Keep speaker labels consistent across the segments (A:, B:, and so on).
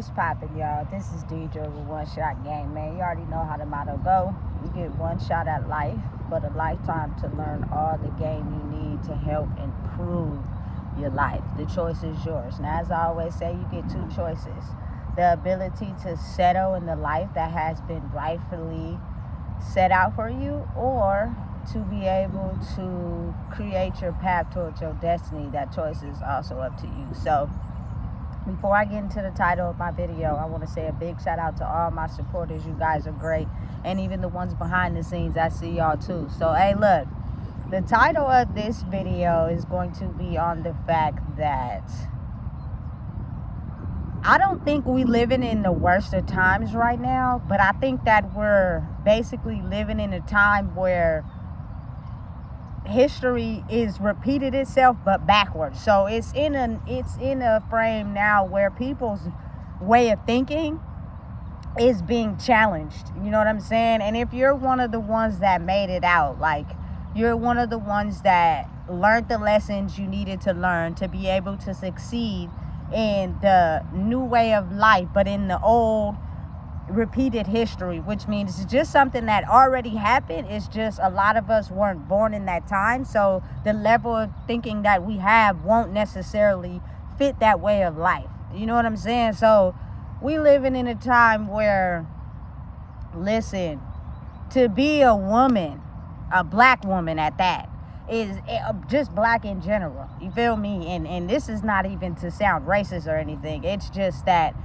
A: What's poppin', y'all? This is Deidre with One Shot Game, man. You already know how the motto go. You get one shot at life, but a lifetime to learn all the game you need to help improve your life. The choice is yours. Now, as I always say, you get two choices. The ability to settle in the life that has been rightfully set out for you, or to be able to create your path towards your destiny. That choice is also up to you. So, before I get into the title of my video, I want to say a big shout out to all my supporters. You guys are great. And even the ones behind the scenes, I see y'all too. So, hey, look, the title of this video is going to be on the fact that I don't think we living in the worst of times right now, but I think that we're basically living in a time where history is repeated itself but backwards. So it's in a frame now where people's way of thinking is being challenged. You know what I'm saying? And if you're one of the ones that made it out, like you're one of the ones that learned the lessons you needed to learn to be able to succeed in the new way of life, but in the old repeated history, which means it's just something that already happened. It's just a lot of us weren't born in that time, so the level of thinking that we have won't necessarily fit that way of life. You know what I'm saying? So we living in a time where, listen, to be a woman, a black woman at that, is just black in general, you feel me? And this is not even to sound racist or anything. It's just that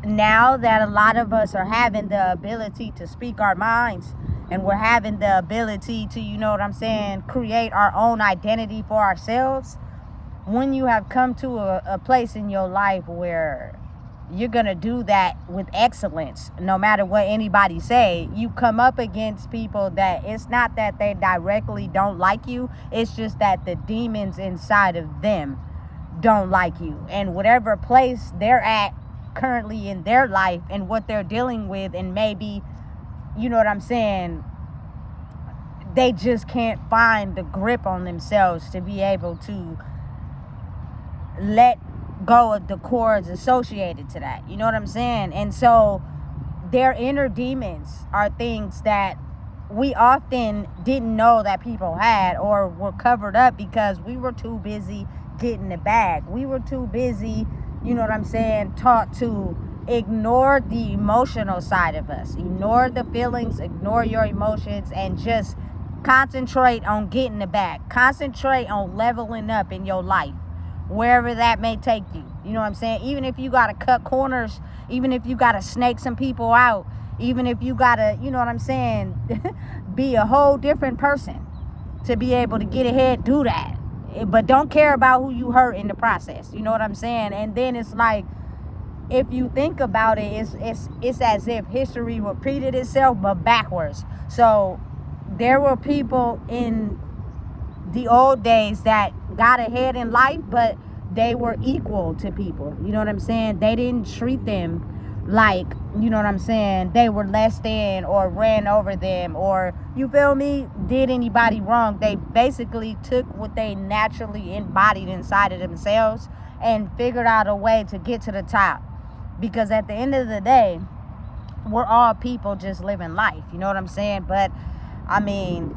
A: now that a lot of us are having the ability to speak our minds, and we're having the ability to, you know what I'm saying, create our own identity for ourselves, when you have come to a place in your life where you're gonna do that with excellence, no matter what anybody say, you come up against people that it's not that they directly don't like you, it's just that the demons inside of them don't like you. And whatever place they're at currently in their life and what they're dealing with, and maybe, you know what I'm saying, they just can't find the grip on themselves to be able to let go of the cords associated to that. You know what I'm saying? And so their inner demons are things that we often didn't know that people had, or were covered up because we were too busy getting the bag. We were too busy, you know what I'm saying, taught to ignore the emotional side of us. Ignore the feelings, ignore your emotions, and just concentrate on getting the bag. Concentrate on leveling up in your life, wherever that may take you. You know what I'm saying? Even if you got to cut corners, even if you got to snake some people out, even if you got to, you know what I'm saying, be a whole different person to be able to get ahead, do that. But don't care about who you hurt in the process. You know what I'm saying? And then it's like, if you think about it, it's as if history repeated itself but backwards. So there were people in the old days that got ahead in life, but they were equal to people. You know what I'm saying? They didn't treat them like, you know what I'm saying, they were less than, or ran over them, or, you feel me, did anybody wrong. They basically took what they naturally embodied inside of themselves and figured out a way to get to the top. Because at the end of the day, we're all people just living life. You know what I'm saying? But I mean,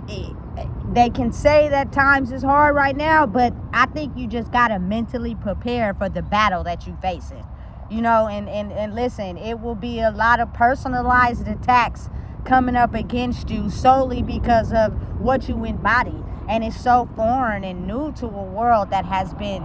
A: they can say that times is hard right now, but I think you just gotta mentally prepare for the battle that you're facing. You know, and listen, it will be a lot of personalized attacks coming up against you solely because of what you embody. And it's so foreign and new to a world that has been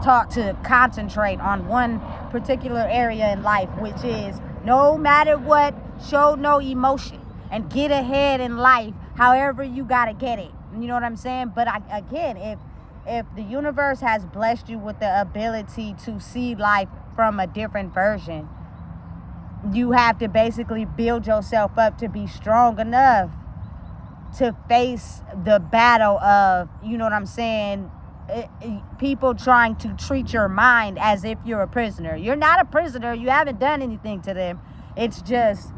A: taught to concentrate on one particular area in life, which is no matter what, show no emotion and get ahead in life however you gotta get it. You know what I'm saying? But again, if the universe has blessed you with the ability to see life from a different version, you have to basically build yourself up to be strong enough to face the battle of, you know what I'm saying, people trying to treat your mind as if you're a prisoner. You're not a prisoner. You haven't done anything to them. It's just,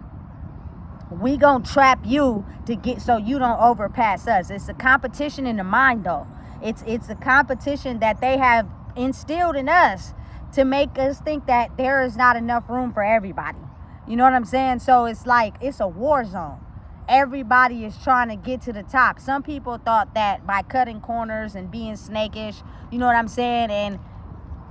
A: we gonna trap you to get so you don't overpass us. It's a competition in the mind, though. It's a competition that they have instilled in us to make us think that there is not enough room for everybody. You know what I'm saying? So it's like, it's a war zone. Everybody is trying to get to the top. Some people thought that by cutting corners and being snakish, you know what I'm saying, and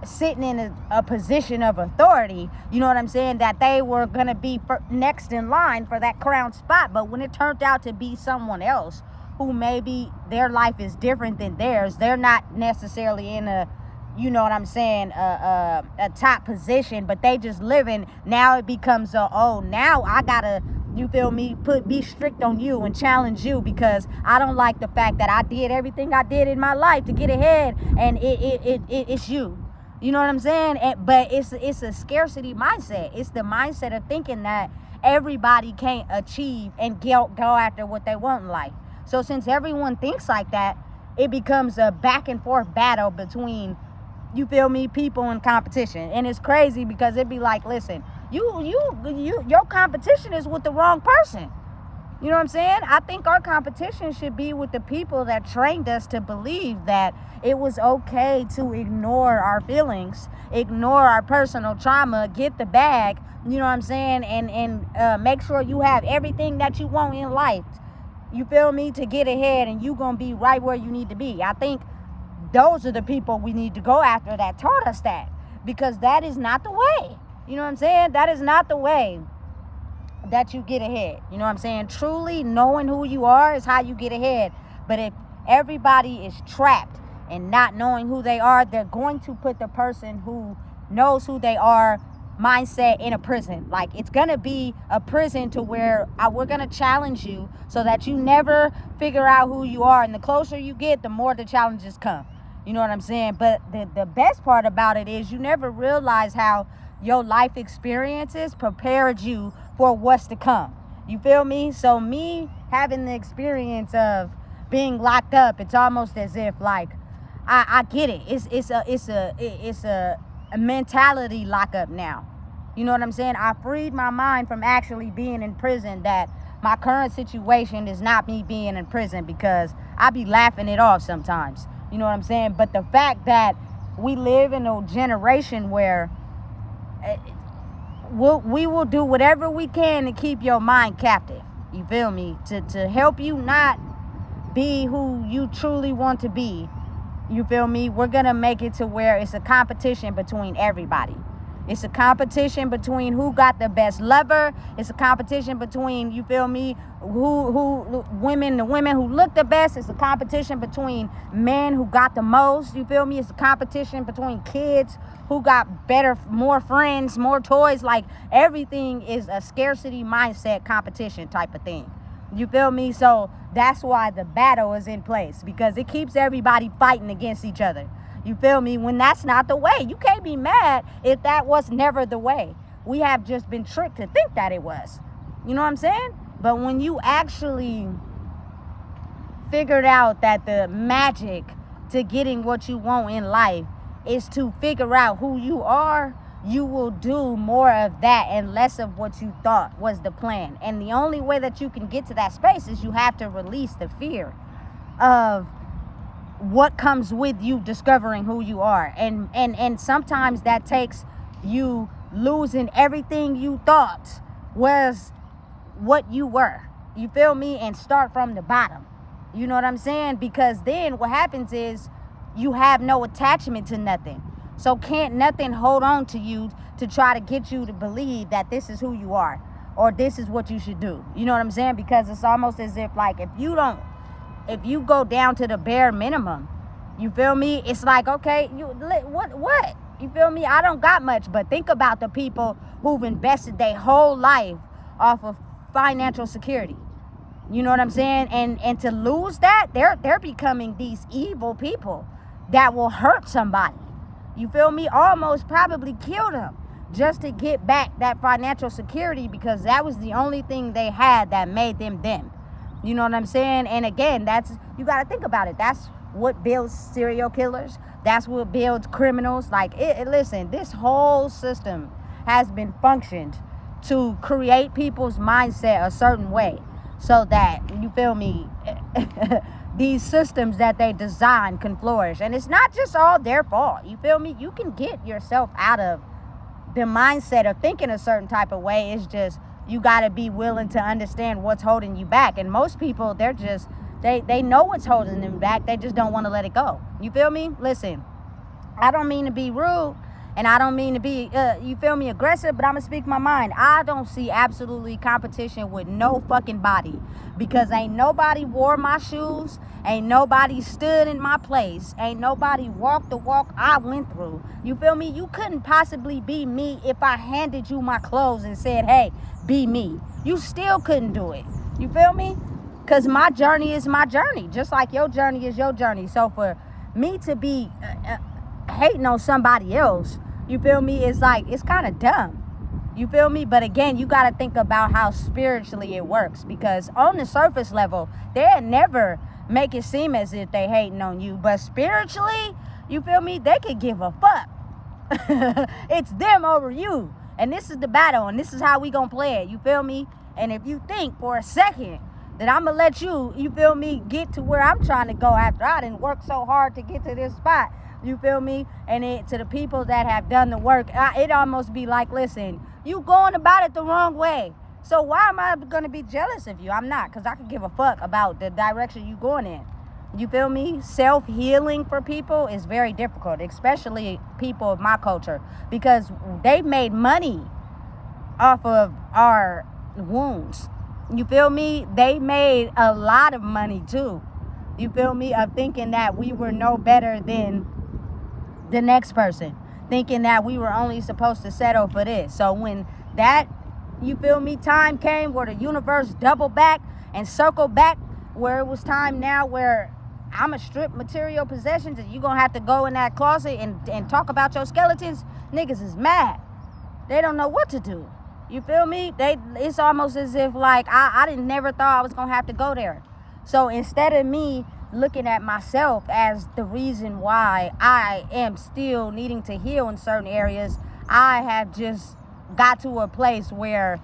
A: sitting in a position of authority, you know what I'm saying, that they were going to be next in line for that crown spot. But when it turned out to be someone else who maybe their life is different than theirs, they're not necessarily in a, you know what I'm saying, a top position, but they just living. Now it becomes now I gotta, you feel me, be strict on you and challenge you because I don't like the fact that I did everything I did in my life to get ahead, and it's you. You know what I'm saying? But it's a scarcity mindset. It's the mindset of thinking that everybody can't achieve and go after what they want in life. So since everyone thinks like that, it becomes a back and forth battle between, you feel me, people in competition. And it's crazy because it'd be like, listen, your competition is with the wrong person. You know what I'm saying? I think our competition should be with the people that trained us to believe that it was okay to ignore our feelings, ignore our personal trauma, get the bag, you know what I'm saying, and make sure you have everything that you want in life, you feel me, to get ahead, and you gonna be right where you need to be. I think those are the people we need to go after that taught us that, because that is not the way. You know what I'm saying? That is not the way that you get ahead. You know what I'm saying? Truly knowing who you are is how you get ahead. But if everybody is trapped and not knowing who they are, they're going to put the person who knows who they are mindset in a prison. Like, it's gonna be a prison to where we're gonna challenge you so that you never figure out who you are, and the closer you get, the more the challenges come. You know what I'm saying? But the best part about it is you never realize how your life experiences prepared you for what's to come. You feel me? So me having the experience of being locked up, it's almost as if like I get it. It's a mentality lockup now. You know what I'm saying? I freed my mind from actually being in prison, that my current situation is not me being in prison, because I be laughing it off sometimes. You know what I'm saying? But the fact that we live in a generation where we will do whatever we can to keep your mind captive. You feel me? To help you not be who you truly want to be. You feel me? We're going to make it to where it's a competition between everybody. It's a competition between who got the best lover. It's a competition between, you feel me, the women who look the best. It's a competition between men who got the most. You feel me? It's a competition between kids who got better, more friends, more toys. Like, everything is a scarcity mindset competition type of thing. You feel me? So that's why the battle is in place, because it keeps everybody fighting against each other. You feel me? When that's not the way. You can't be mad if that was never the way. We have just been tricked to think that it was. You know what I'm saying? But when you actually figured out that the magic to getting what you want in life is to figure out who you are, you will do more of that and less of what you thought was the plan. And the only way that you can get to that space is you have to release the fear of what comes with you discovering who you are. And sometimes that takes you losing everything you thought was what you were. You feel me? And start from the bottom. You know what I'm saying? Because then what happens is you have no attachment to nothing. So can't nothing hold on to you to try to get you to believe that this is who you are or this is what you should do. You know what I'm saying? Because it's almost as if, like, if you go down to the bare minimum, you feel me? It's like, okay, what? You feel me? I don't got much, but think about the people who've invested their whole life off of financial security. You know what I'm saying? And to lose that, they're becoming these evil people that will hurt somebody. You feel me? Almost probably kill them just to get back that financial security, because that was the only thing they had that made them them. You know what I'm saying? And again, you got to think about it. That's what builds serial killers. That's what builds criminals. Like, listen, this whole system has been functioned to create people's mindset a certain way so that, you feel me, these systems that they design can flourish. And it's not just all their fault. You feel me? You can get yourself out of the mindset of thinking a certain type of way. It's just you got to be willing to understand what's holding you back. And most people, they're just, they know what's holding them back. They just don't want to let it go. You feel me? Listen, I don't mean to be rude, and I don't mean to be, you feel me, aggressive, but I'm going to speak my mind. I don't see absolutely competition with no fucking body, because ain't nobody wore my shoes. Ain't nobody stood in my place. Ain't nobody walked the walk I went through. You feel me? You couldn't possibly be me if I handed you my clothes and said, hey, be me. You still couldn't do it. You feel me? Because my journey is my journey, just like your journey is your journey. So for me to be hating on somebody else, you feel me, it's like, it's kind of dumb. You feel me? But again, you got to think about how spiritually it works, because on the surface level, they'll never make it seem as if they hating on you. But spiritually, you feel me, they could give a fuck. It's them over you. And this is the battle, and this is how we gonna play it. You feel me? And if you think for a second that I'm gonna let you feel me, get to where I'm trying to go after I didn't work so hard to get to this spot, you feel me? And to the people that have done the work, it almost be like, listen, you going about it the wrong way. So why am I going to be jealous of you? I'm not, because I could give a fuck about the direction you going in. You feel me? Self-healing for people is very difficult, especially people of my culture, because they made money off of our wounds. You feel me? They made a lot of money too. You feel me? Of thinking that we were no better than the next person, thinking that we were only supposed to settle for this. So when that, you feel me, time came where the universe doubled back and circled back, where it was time now where I'm a strip material possessions and you gonna have to go in that closet and talk about your skeletons, niggas is mad. They don't know what to do. You feel me? It's almost as if like I didn't never thought I was gonna have to go there. So instead of me looking at myself as the reason why I am still needing to heal in certain areas, I have just got to a place where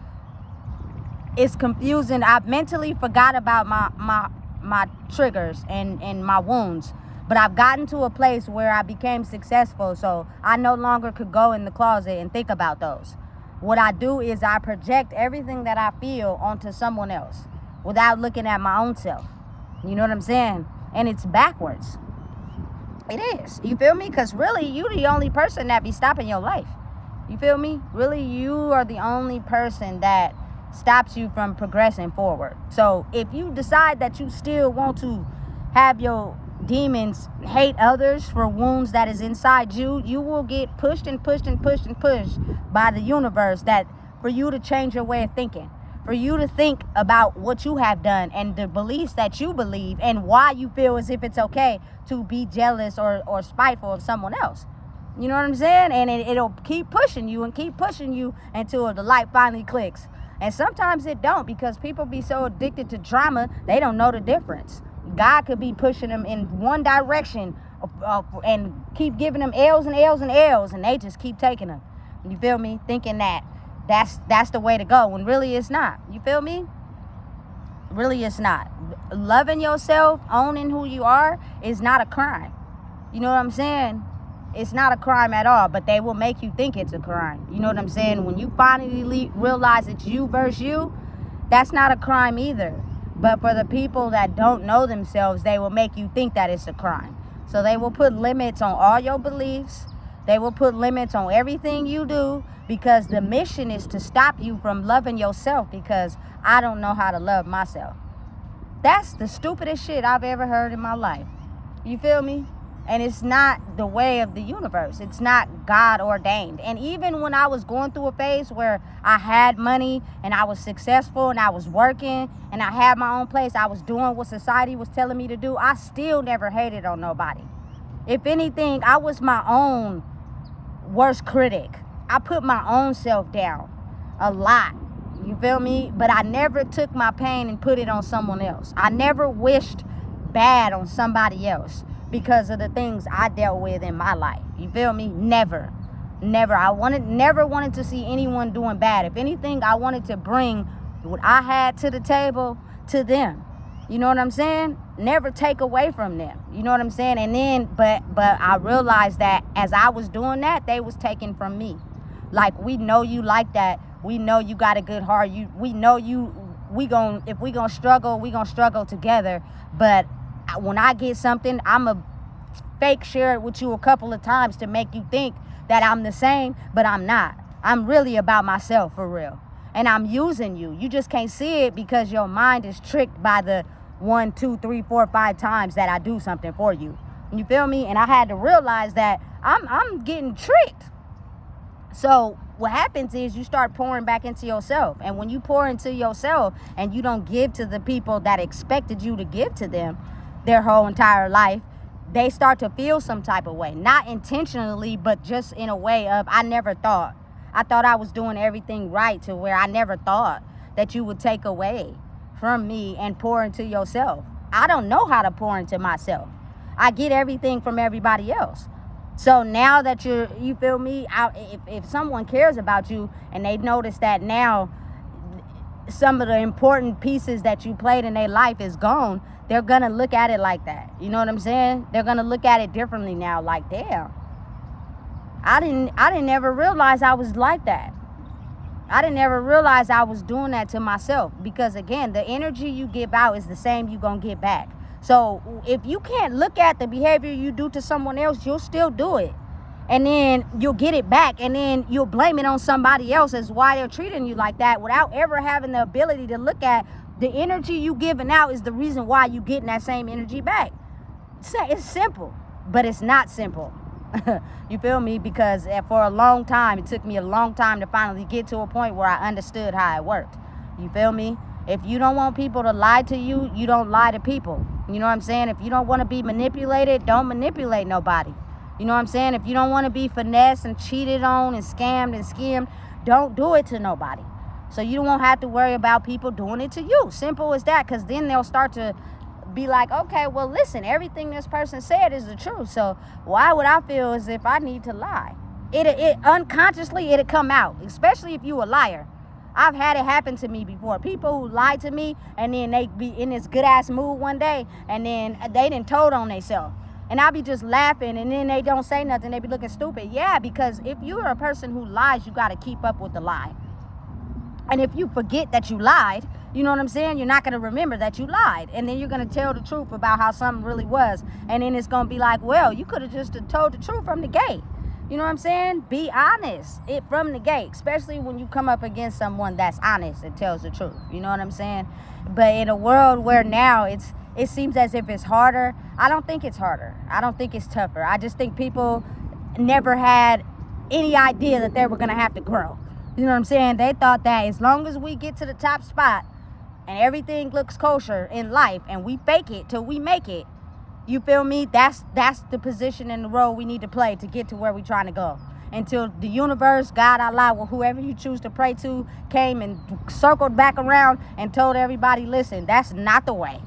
A: it's confusing. I've mentally forgot about my triggers and my wounds, but I've gotten to a place where I became successful, so I no longer could go in the closet and think about those. What I do is I project everything that I feel onto someone else without looking at my own self. You know what I'm saying? And it's backwards. It is. You feel me? Because really, you the only person that be stopping your life. You feel me? Really, you are the only person that stops you from progressing forward. So if you decide that you still want to have your demons hate others for wounds that is inside you, you will get pushed and pushed and pushed and pushed by the universe, that for you to change your way of thinking, for you to think about what you have done and the beliefs that you believe, and why you feel as if it's okay to be jealous or spiteful of someone else. You know what I'm saying? And it'll keep pushing you and keep pushing you until the light finally clicks. And sometimes it don't, because people be so addicted to drama, they don't know the difference. God could be pushing them in one direction and keep giving them L's and L's and L's, and they just keep taking them. You feel me? Thinking that that's the way to go, when really it's not. You feel me? Really it's not. Loving yourself, owning who you are, is not a crime. You know what I'm saying? It's not a crime at all, but they will make you think it's a crime. You know what I'm saying? When you finally realize it's you versus you, that's not a crime either. But for the people that don't know themselves, they will make you think that it's a crime. So they will put limits on all your beliefs. They will put limits on everything you do, because the mission is to stop you from loving yourself, because I don't know how to love myself. That's the stupidest shit I've ever heard in my life. You feel me? And it's not the way of the universe. It's not God ordained. And even when I was going through a phase where I had money and I was successful and I was working and I had my own place, I was doing what society was telling me to do, I still never hated on nobody. If anything, I was my own worst critic. I put my own self down a lot. You feel me? But I never took my pain and put it on someone else. I never wished bad on somebody else because of the things I dealt with in my life. You feel me? Never. I never wanted to see anyone doing bad. If anything, I wanted to bring what I had to the table to them. You know what I'm saying? Never take away from them. You know what I'm saying? And then, but I realized that as I was doing that, they was taking from me. Like, we know you like that. We know you got a good heart. We know you. If we gonna struggle, we gonna struggle together. But when I get something, I'ma fake share it with you a couple of times to make you think that I'm the same, but I'm not. I'm really about myself for real. And I'm using you. You just can't see it because your mind is tricked by the 1, 2, 3, 4, 5 times that I do something for you. You feel me? And I had to realize that I'm getting tricked. So what happens is you start pouring back into yourself. And when you pour into yourself and you don't give to the people that expected you to give to them their whole entire life, they start to feel some type of way. Not intentionally, but just in a way of, I never thought. I thought I was doing everything right, to where I never thought that you would take away from me and pour into yourself. I don't know how to pour into myself. I get everything from everybody else. So now that you feel me, if someone cares about you and they notice that now some of the important pieces that you played in their life is gone, they're gonna look at it like that. You know what I'm saying? They're gonna look at it differently now. Like, damn, I didn't ever realize I was like that. I didn't ever realize I was doing that to myself. Because again, the energy you give out is the same you gonna get back. So if you can't look at the behavior you do to someone else, you'll still do it. And then you'll get it back, and then you'll blame it on somebody else as why they're treating you like that, without ever having the ability to look at the energy you giving out is the reason why you getting that same energy back. It's simple, but it's not simple. You feel me? Because for a long time, it took me a long time to finally get to a point where I understood how it worked. You feel me? If you don't want people to lie to you, you don't lie to people. You know what I'm saying? If you don't want to be manipulated, don't manipulate nobody. You know what I'm saying? If you don't want to be finessed and cheated on and scammed and skimmed, don't do it to nobody. So you won't have to worry about people doing it to you. Simple as that, because then they'll start to be like, okay, well, listen, everything this person said is the truth. So why would I feel as if I need to lie? It unconsciously, it'll come out, especially if you a liar. I've had it happen to me before. People who lie to me, and then they be in this good ass mood one day, and then they done told on themselves. And I'll be just laughing, and then they don't say nothing. They be looking stupid. Yeah, because if you're a person who lies, you got to keep up with the lie. And if you forget that you lied, you know what I'm saying? You're not going to remember that you lied. And then you're going to tell the truth about how something really was. And then it's going to be like, well, you could have just told the truth from the gate. You know what I'm saying? Be honest from the gate, especially when you come up against someone that's honest and tells the truth. You know what I'm saying? But in a world where now it seems as if it's harder, I don't think it's harder. I don't think it's tougher. I just think people never had any idea that they were going to have to grow. You know what I'm saying? They thought that as long as we get to the top spot and everything looks kosher in life and we fake it till we make it, you feel me? That's the position and the role we need to play to get to where we're trying to go. Until the universe, God, Allah, or whoever you choose to pray to, came and circled back around and told everybody, listen, that's not the way.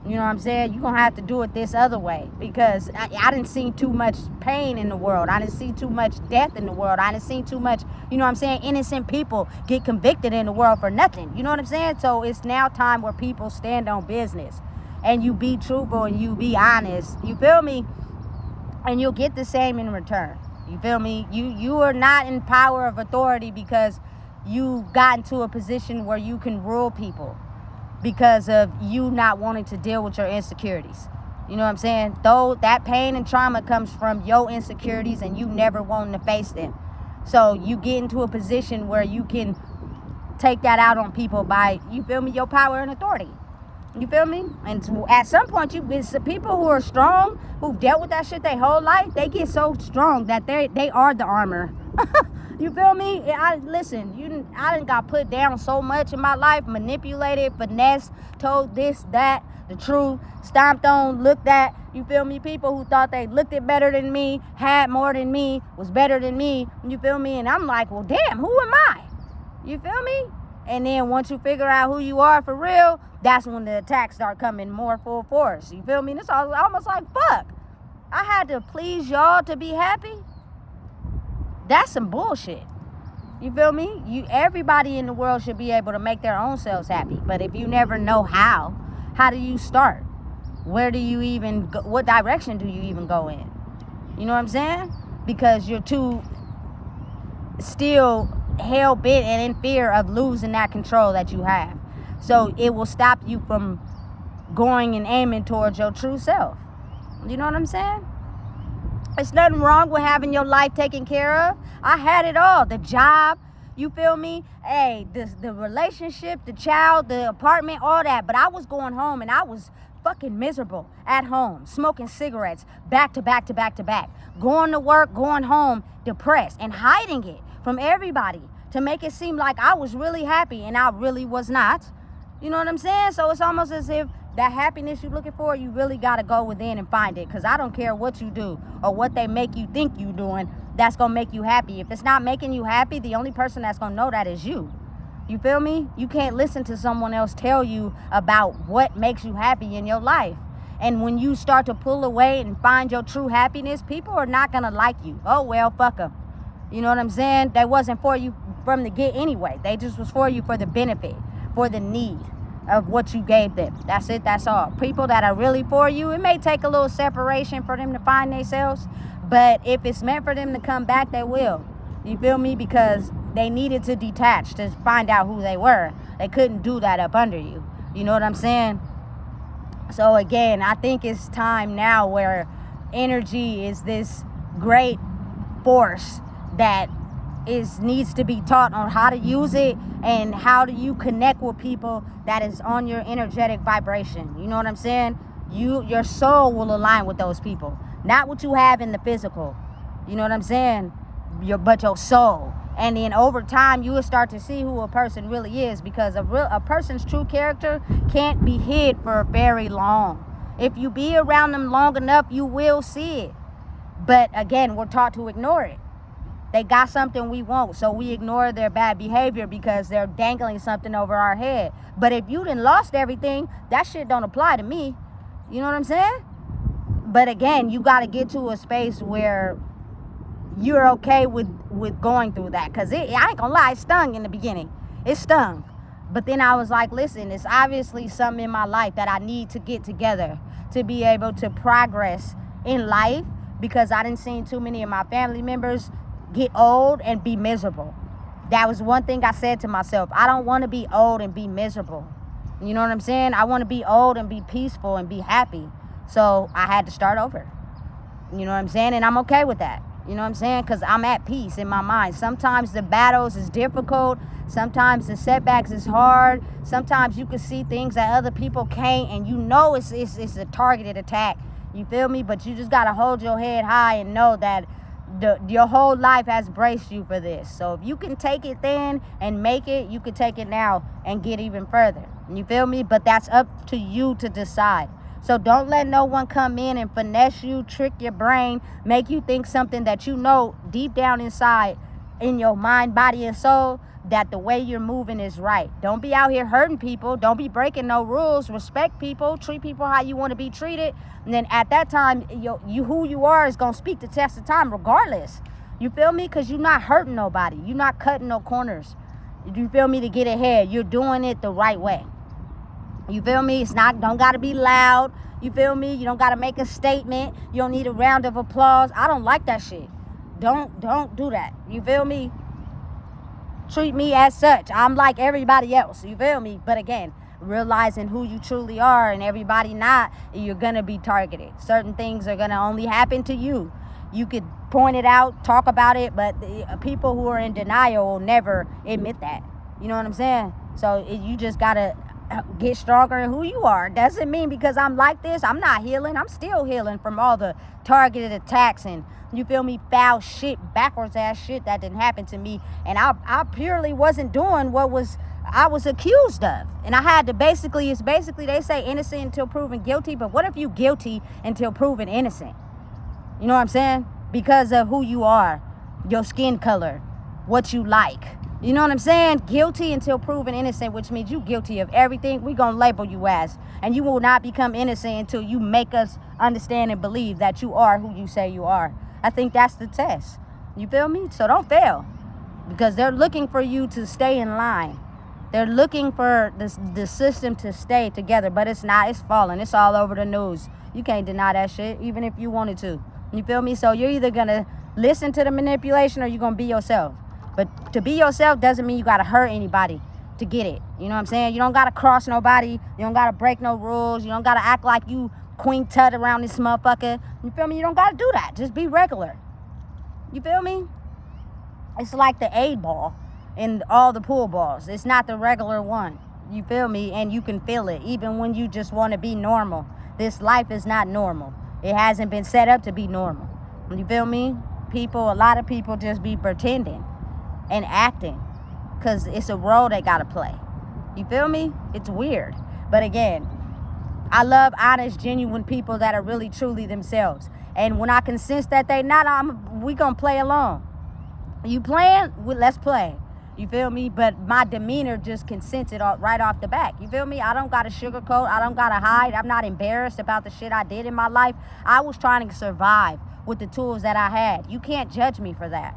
A: You know what I'm saying? You're going to have to do it this other way. Because I didn't see too much pain in the world. I didn't see too much death in the world. I didn't see too much, you know what I'm saying, innocent people get convicted in the world for nothing. You know what I'm saying? So it's now time where people stand on business. And you be truthful and you be honest. You feel me? And you'll get the same in return. You feel me? You are not in power of authority because you got into a position where you can rule people because of you not wanting to deal with your insecurities. You know what I'm saying? Though that pain and trauma comes from your insecurities and you never wanting to face them. So you get into a position where you can take that out on people by, you feel me, your power and authority. You feel me? And at some point, it's the people who are strong, who've dealt with that shit their whole life, they get so strong that they are the armor. You feel me? I done got put down so much in my life, manipulated, finessed, told this, that, the truth, stomped on, looked at. You feel me? People who thought they looked it better than me, had more than me, was better than me. You feel me? And I'm like, well, damn, who am I? You feel me? And then once you figure out who you are for real, that's when the attacks start coming more full force. You feel me? And it's almost like, fuck, I had to please y'all to be happy? That's some bullshit. You feel me? Everybody in the world should be able to make their own selves happy. But if you never know how, how do you start? Where do you even go? What direction do you even go in? You know what I'm saying? Because you're too still hell-bent and in fear of losing that control that you have. So it will stop you from going and aiming towards your true self. You know what I'm saying? It's nothing wrong with having your life taken care of. I had it all. The job, you feel me? Hey, the relationship, the child, the apartment, all that. But I was going home and I was fucking miserable at home, smoking cigarettes back to back to back to back, going to work, going home depressed, and hiding it from everybody to make it seem like I was really happy, and I really was not. You know what I'm saying? So it's almost as if that happiness you're looking for, you really got to go within and find it. Because I don't care what you do or what they make you think you doing, that's going to make you happy. If it's not making you happy, the only person that's going to know that is you. You feel me? You can't listen to someone else tell you about what makes you happy in your life. And when you start to pull away and find your true happiness, people are not going to like you. Oh, well, fuck them. You know what I'm saying? That wasn't for you from the get anyway. They just was for you for the benefit, for the need of what you gave them. That's it. That's all. People that are really for you, it may take a little separation for them to find themselves, but if it's meant for them to come back, they will. You feel me? Because they needed to detach to find out who they were. They couldn't do that up under you. You know what I'm saying? So again, I think it's time now where energy is this great force that needs to be taught on how to use it and how do you connect with people that is on your energetic vibration. You know what I'm saying? Your soul will align with those people, not what you have in the physical. You know what I'm saying? But your soul. And then over time you will start to see who a person really is, because a person's true character can't be hid for very long. If you be around them long enough, you will see it. But again, we're taught to ignore it. They got something we want, so we ignore their bad behavior because they're dangling something over our head. But if you done lost everything, that shit don't apply to me. You know what I'm saying? But again, you got to get to a space where you're okay with going through that. Because I ain't gonna lie, it stung in the beginning. It stung. But then I was like, listen, it's obviously something in my life that I need to get together to be able to progress in life, because I done seen too many of my family members get old and be miserable. That was one thing I said to myself. I don't want to be old and be miserable. You know what I'm saying? I want to be old and be peaceful and be happy. So I had to start over. You know what I'm saying? And I'm okay with that. You know what I'm saying? Because I'm at peace in my mind. Sometimes the battles is difficult. Sometimes the setbacks is hard. Sometimes you can see things that other people can't, and you know it's a targeted attack. You feel me? But you just got to hold your head high and know that your whole life has braced you for this. So if you can take it then and make it, you can take it now and get even further. You feel me? But that's up to you to decide. So don't let no one come in and finesse you, trick your brain, make you think something that you know deep down inside in your mind, body, and soul, that the way you're moving is right. Don't be out here hurting people. Don't be breaking no rules. Respect people. Treat people how you want to be treated. And then at that time, you who you are is going to speak the test of time regardless. You feel me? Because you're not hurting nobody. You're not cutting no corners. You feel me? To get ahead. You're doing it the right way. You feel me? Don't got to be loud. You feel me? You don't got to make a statement. You don't need a round of applause. I don't like that shit. Don't do that. You feel me? Treat me as such. I'm like everybody else. You feel me? But again, realizing who you truly are and everybody not, you're going to be targeted. Certain things are going to only happen to you. You could point it out, talk about it, but the people who are in denial will never admit that. You know what I'm saying? So you just got to get stronger in who you are. Doesn't mean because I'm like this, I'm not healing. I'm still healing from all the targeted attacks and, you feel me, foul shit, backwards ass shit that didn't happen to me. And I purely wasn't doing what I was accused of. And I had to basically they say innocent until proven guilty. But what if you guilty until proven innocent? You know what I'm saying? Because of who you are, your skin color, what you like. You know what I'm saying? Guilty until proven innocent, which means you guilty of everything we gonna label you as. And you will not become innocent until you make us understand and believe that you are who you say you are. I think that's the test. You feel me? So don't fail. Because they're looking for you to stay in line. They're looking for the system to stay together, but it's not. It's falling. It's all over the news. You can't deny that shit, even if you wanted to. You feel me? So you're either going to listen to the manipulation or you're going to be yourself. But to be yourself doesn't mean you got to hurt anybody to get it. You know what I'm saying? You don't got to cross nobody. You don't got to break no rules. You don't got to act like you Queen Tut around this motherfucker. You feel me? You don't got to do that. Just be regular. You feel me? It's like the 8-ball in all the pool balls. It's not the regular one. You feel me? And you can feel it even when you just want to be normal. This life is not normal. It hasn't been set up to be normal. You feel me? A lot of people just be pretending and acting because it's a role they got to play. You feel me? It's weird. But again, I love honest, genuine people that are really, truly themselves. And when I can sense that they not, we gonna play along. You playing? Well, let's play. You feel me? But my demeanor just can sense it right off the back. You feel me? I don't got to sugarcoat. I don't got to hide. I'm not embarrassed about the shit I did in my life. I was trying to survive with the tools that I had. You can't judge me for that.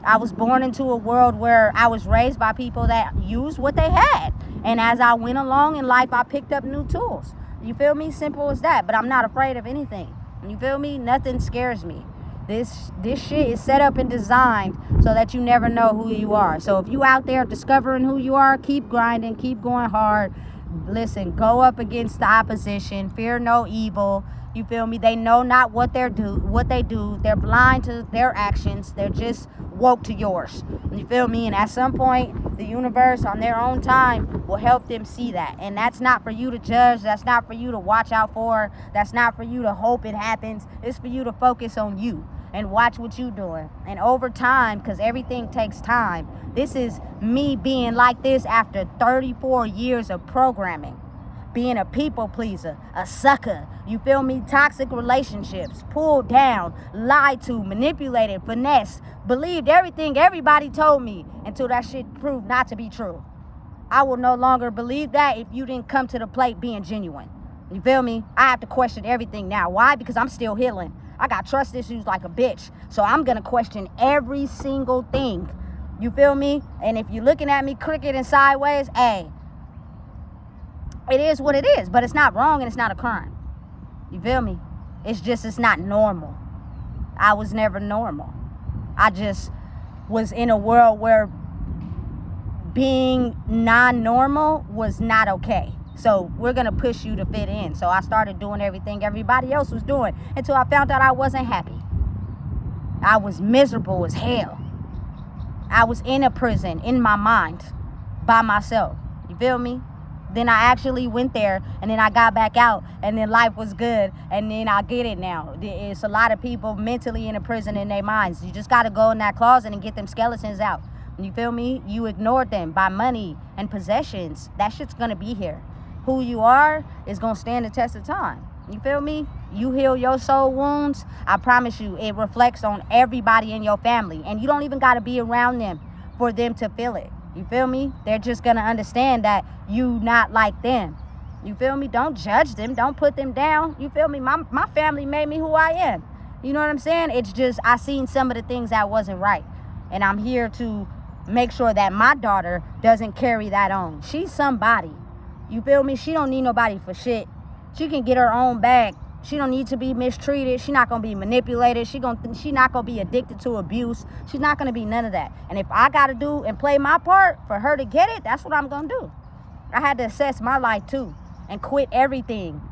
A: I was born into a world where I was raised by people that used what they had. And as I went along in life, I picked up new tools. You feel me? Simple as that. But I'm not afraid of anything. You feel me? Nothing scares me. This shit is set up and designed so that you never know who you are. So if you out there discovering who you are, keep grinding, keep going hard. Listen, go up against the opposition. Fear no evil. You feel me? They know not what they do. They're blind to their actions. They're just woke to yours. You feel me? And at some point, the universe on their own time will help them see that. And that's not for you to judge. That's not for you to watch out for. That's not for you to hope it happens. It's for you to focus on you and watch what you're doing. And over time, because everything takes time, this is me being like this after 34 years of programming. Being a people pleaser, a sucker, you feel me? Toxic relationships, pulled down, lied to, manipulated, finessed, believed everything everybody told me until that shit proved not to be true. I will no longer believe that if you didn't come to the plate being genuine. You feel me? I have to question everything now. Why? Because I'm still healing. I got trust issues like a bitch. So I'm going to question every single thing. You feel me? And if you're looking at me crooked and sideways, hey, it is what it is, but it's not wrong and it's not a crime. You feel me? It's not normal. I was never normal. I just was in a world where being non-normal was not okay. So we're going to push you to fit in. So I started doing everything everybody else was doing until I found out I wasn't happy. I was miserable as hell. I was in a prison in my mind by myself. You feel me? Then I actually went there, and then I got back out, and then life was good, and then I get it now. It's a lot of people mentally in a prison in their minds. You just got to go in that closet and get them skeletons out. You feel me? You ignored them by money and possessions. That shit's going to be here. Who you are is going to stand the test of time. You feel me? You heal your soul wounds, I promise you, it reflects on everybody in your family, and you don't even got to be around them for them to feel it. You feel me? They're just going to understand that you not like them. You feel me? Don't judge them. Don't put them down. You feel me? My family made me who I am. You know what I'm saying? It's just I seen some of the things that wasn't right. And I'm here to make sure that my daughter doesn't carry that on. She's somebody. You feel me? She don't need nobody for shit. She can get her own bag. She don't need to be mistreated. She's not going to be manipulated. She not going to be addicted to abuse. She's not going to be none of that. And if I got to do and play my part for her to get it, that's what I'm going to do. I had to assess my life too and quit everything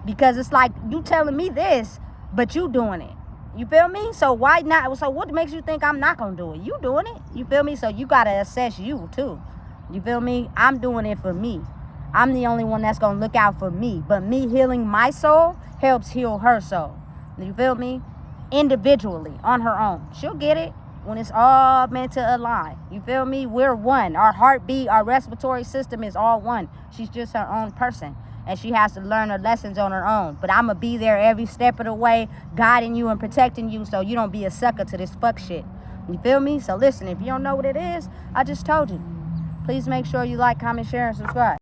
A: because it's like you telling me this, but you doing it. You feel me? So why not? So what makes you think I'm not going to do it? You doing it. You feel me? So you got to assess you too. You feel me? I'm doing it for me. I'm the only one that's going to look out for me. But me healing my soul helps heal her soul. You feel me? Individually, on her own. She'll get it when it's all meant to align. You feel me? We're one. Our heartbeat, our respiratory system is all one. She's just her own person. And she has to learn her lessons on her own. But I'm going to be there every step of the way, guiding you and protecting you so you don't be a sucker to this fuck shit. You feel me? So listen, if you don't know what it is, I just told you. Please make sure you like, comment, share, and subscribe.